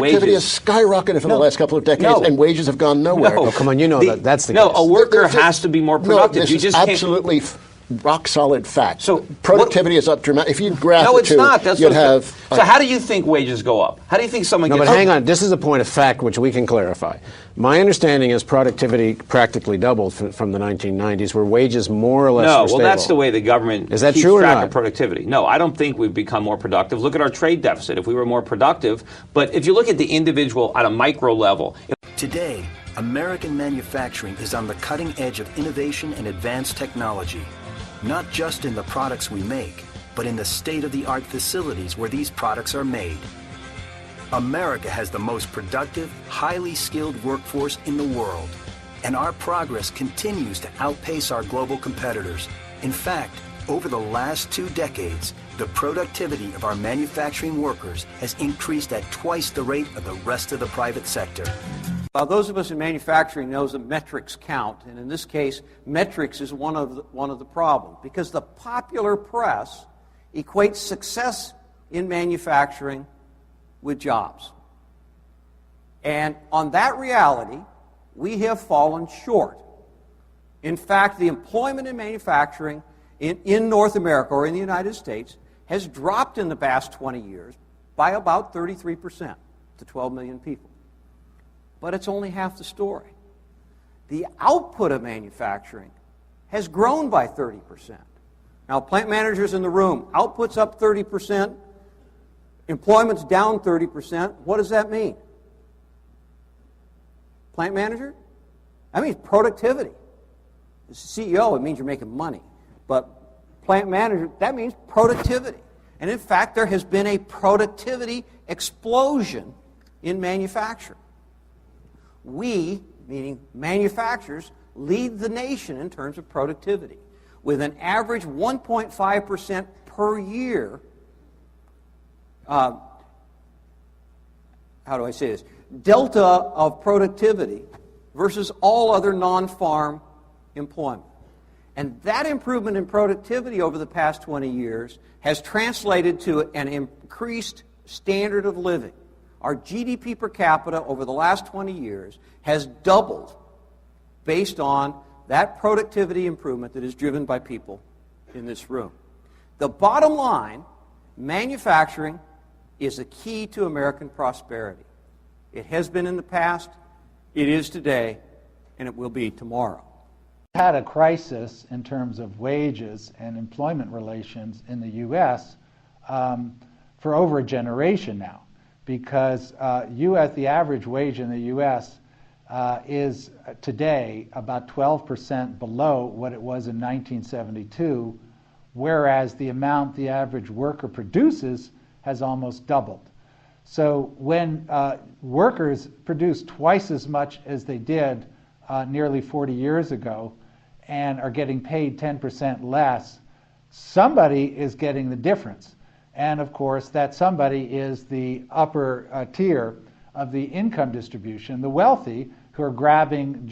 productivity wages. has skyrocketed for the last couple of decades, and wages have gone nowhere. Oh, come on, you know that's the no. case. A worker has to be more productive. No, this you is just absolutely rock solid fact. So productivity is up dramatically. If you graph no, the it's two, not. That's you'd have. So how do you think wages go up? How do you think someone No, gets? but hang on. This is a point of fact which we can clarify. My understanding is productivity practically doubled from the 1990s, where wages more or less were stable. Well, that's the way the government is that keeps true or track not? of productivity. No, I don't think we've become more productive. Look at our trade deficit. If we were more productive, but if you look at the individual at a micro level. Today, American manufacturing is on the cutting edge of innovation and advanced technology. Not just in the products we make, but in the state-of-the-art facilities where these products are made. America has the most productive, highly skilled workforce in the world, and our progress continues to outpace our global competitors. In fact, over the last 2 decades, the productivity of our manufacturing workers has increased at twice the rate of the rest of the private sector. Those of us in manufacturing knows that metrics count, and in this case, metrics is one of the problems, because the popular press equates success in manufacturing with jobs. And on that reality, we have fallen short. In fact, the employment in manufacturing in North America or in the United States has dropped in the past 20 years by about 33% to 12 million people. But it's only half the story. The output of manufacturing has grown by 30%. Now, plant managers in the room, output's up 30%, employment's down 30%. What does that mean? Plant manager? That means productivity. As CEO, it means you're making money. But plant manager, that means productivity. And in fact, there has been a productivity explosion in manufacturing. We, meaning manufacturers, lead the nation in terms of productivity, with an average 1.5% per year. How do I say this? Delta of productivity versus all other non-farm employment. And that improvement in productivity over the past 20 years has translated to an increased standard of living. Our GDP per capita over the last 20 years has doubled based on that productivity improvement that is driven by people in this room. The bottom line, manufacturing is a key to American prosperity. It has been in the past, it is today, and it will be tomorrow. We've had a crisis in terms of wages and employment relations in the U.S. For over a generation now, because the average wage in the U.S. Is today about 12% below what it was in 1972, whereas the amount the average worker produces has almost doubled. So when workers produce twice as much as they did nearly 40 years ago and are getting paid 10% less, somebody is getting the difference. And of course, that somebody is the upper tier of the income distribution, the wealthy, who are grabbing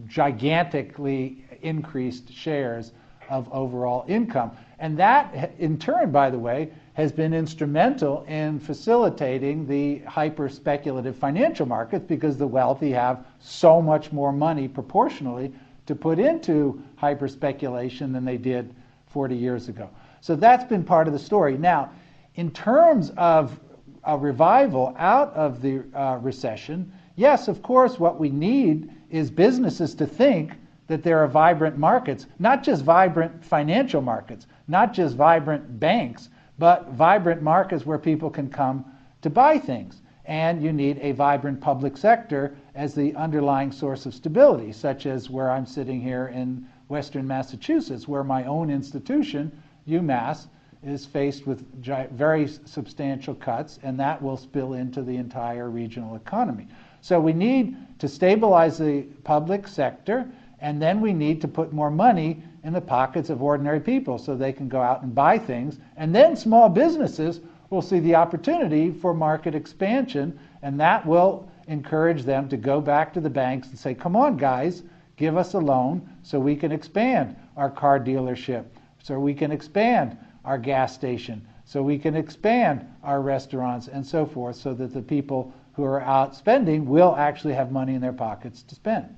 gigantically increased shares of overall income. And that, in turn, by the way, has been instrumental in facilitating the hyper-speculative financial markets, because the wealthy have so much more money proportionally to put into hyper-speculation than they did 40 years ago. So that's been part of the story. Now, in terms of a revival out of the recession, yes, of course, what we need is businesses to think that there are vibrant markets, not just vibrant financial markets, not just vibrant banks, but vibrant markets where people can come to buy things. And you need a vibrant public sector as the underlying source of stability, such as where I'm sitting here in Western Massachusetts, where my own institution, UMass, is faced with very substantial cuts, and that will spill into the entire regional economy. So we need to stabilize the public sector, and then we need to put more money in the pockets of ordinary people so they can go out and buy things. And then small businesses will see the opportunity for market expansion, and that will encourage them to go back to the banks and say, come on, guys, give us a loan so we can expand our car dealership, so we can expand our gas station, so we can expand our restaurants and so forth, so that the people who are out spending will actually have money in their pockets to spend.